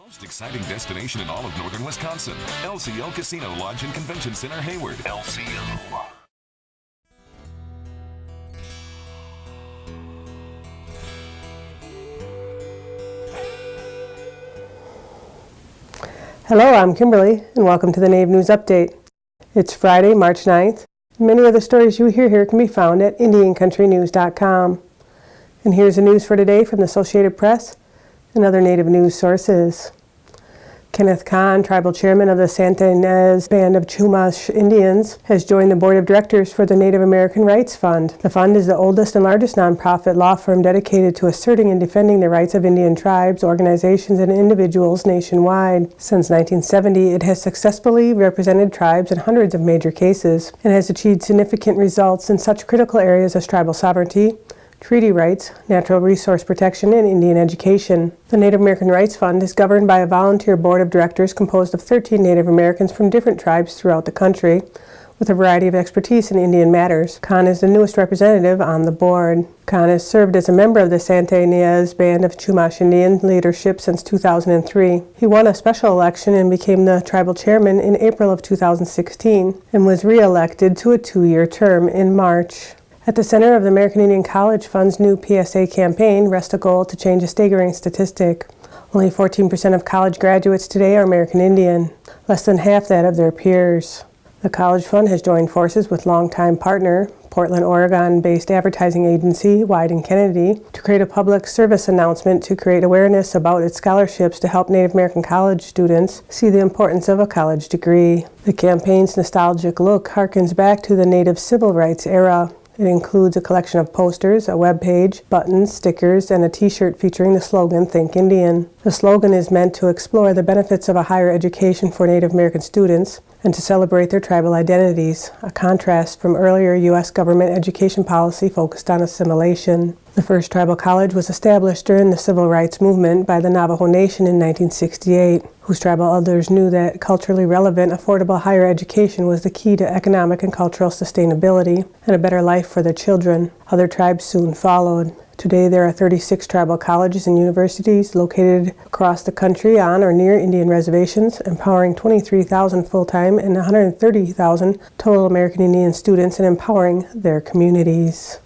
Most exciting destination in all of northern Wisconsin. Osiyo Casino Lodge and Convention Center, Hayward. Osiyo. Hello, I'm Kimberly, and welcome to the NAV News Update. It's Friday, March 9th. Many of the stories you hear here can be found at IndianCountryNews.com. And here's the news for today from the Associated Press and other Native news sources. Kenneth Kahn, tribal chairman of the Santa Ynez Band of Chumash Indians, has joined the board of directors for the Native American Rights Fund. The fund is the oldest and largest nonprofit law firm dedicated to asserting and defending the rights of Indian tribes, organizations, and individuals nationwide. Since 1970, it has successfully represented tribes in hundreds of major cases and has achieved significant results in such critical areas as tribal sovereignty, treaty rights, natural resource protection, and Indian education. The Native American Rights Fund is governed by a volunteer board of directors composed of 13 Native Americans from different tribes throughout the country, with a variety of expertise in Indian matters. Kahn is the newest representative on the board. Kahn has served as a member of the Santa Ynez Band of Chumash Indian leadership since 2003. He won a special election and became the tribal chairman in April of 2016 and was re-elected to a 2-year term in March. At the center of the American Indian College Fund's new PSA campaign rests a goal to change a staggering statistic. Only 14% of college graduates today are American Indian, less than half that of their peers. The College Fund has joined forces with longtime partner, Portland, Oregon-based advertising agency Wieden Kennedy, to create a public service announcement to create awareness about its scholarships to help Native American college students see the importance of a college degree. The campaign's nostalgic look harkens back to the Native civil rights era. It includes a collection of posters, a web page, buttons, stickers, and a t-shirt featuring the slogan, Think Indian. The slogan is meant to explore the benefits of a higher education for Native American students and to celebrate their tribal identities, a contrast from earlier U.S. government education policy focused on assimilation. The first tribal college was established during the civil rights movement by the Navajo Nation in 1968, whose tribal elders knew that culturally relevant, affordable higher education was the key to economic and cultural sustainability and a better life for their children. Other tribes soon followed. Today, there are 36 tribal colleges and universities located across the country on or near Indian reservations, empowering 23,000 full-time and 130,000 total American Indian students and empowering their communities.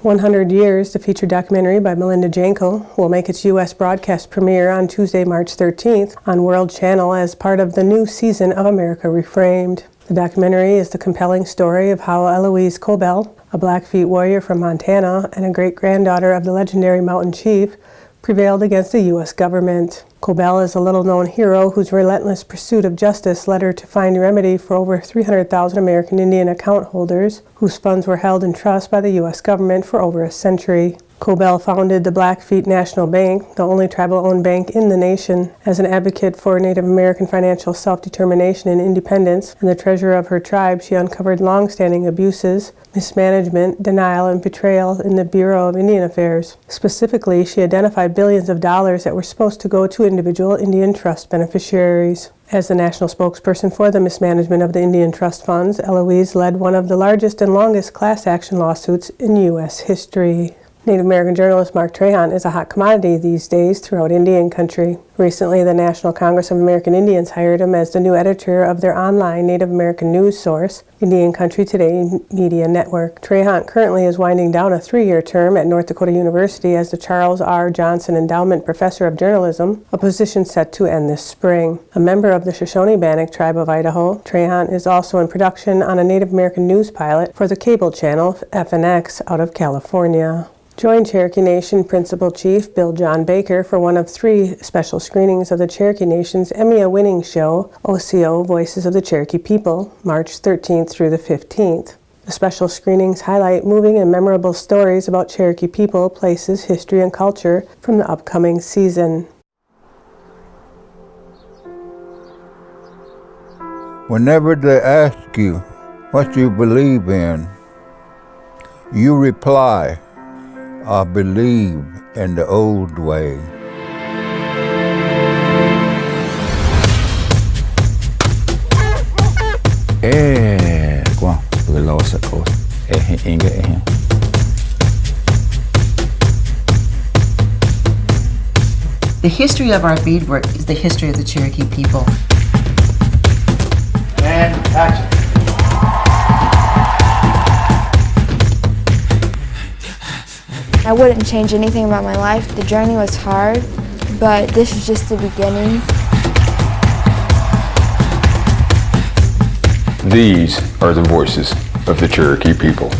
100 Years, the feature documentary by Melinda Janko, will make its U.S. broadcast premiere on Tuesday, March 13th on World Channel as part of the new season of America Reframed. The documentary is the compelling story of how Elouise Cobell, a Blackfeet warrior from Montana and a great-granddaughter of the legendary mountain chief, prevailed against the U.S. government. Cobell is a little-known hero whose relentless pursuit of justice led her to find remedy for over 300,000 American Indian account holders whose funds were held in trust by the U.S. government for over a century. Cobell founded the Blackfeet National Bank, the only tribal-owned bank in the nation. As an advocate for Native American financial self-determination and independence, and the treasurer of her tribe, she uncovered long-standing abuses, mismanagement, denial, and betrayal in the Bureau of Indian Affairs. Specifically, she identified billions of dollars that were supposed to go to individual Indian trust beneficiaries. As the national spokesperson for the mismanagement of the Indian trust funds, Elouise led one of the largest and longest class action lawsuits in U.S. history. Native American journalist Mark Trahan is a hot commodity these days throughout Indian country. Recently, the National Congress of American Indians hired him as the new editor of their online Native American news source, IndianCountryTV Media Network. Trahan currently is winding down a 3-year term at North Dakota University as the Charles R. Johnson Endowment Professor of Journalism, a position set to end this spring. A member of the Shoshone-Bannock Tribe of Idaho, Trahan is also in production on a Native American news pilot for the cable channel FNX out of California. Join Cherokee Nation Principal Chief Bill John Baker for one of 3 special screenings of the Cherokee Nation's Emmy-winning show, Osiyo, Voices of the Cherokee People, March 13th through the 15th. The special screenings highlight moving and memorable stories about Cherokee people, places, history, and culture from the upcoming season. Whenever they ask you what you believe in, you reply, I believe in the old way. The history of our beadwork is the history of the Cherokee people. And action. I wouldn't change anything about my life. The journey was hard, but this is just the beginning. These are the voices of the Cherokee people.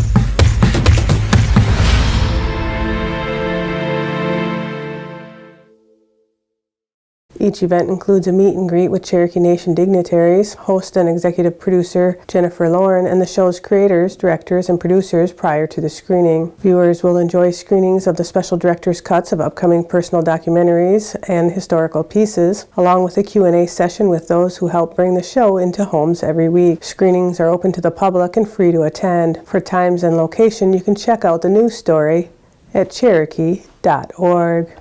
Each event includes a meet and greet with Cherokee Nation dignitaries, host and executive producer Jennifer Lauren, and the show's creators, directors, and producers prior to the screening. Viewers will enjoy screenings of the special director's cuts of upcoming personal documentaries and historical pieces, along with a Q&A session with those who help bring the show into homes every week. Screenings are open to the public and free to attend. For times and location, you can check out the news story at cherokee.org.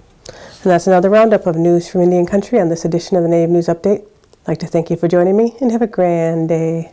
And that's another roundup of news from Indian Country on this edition of the Native News Update. I'd like to thank you for joining me and have a grand day.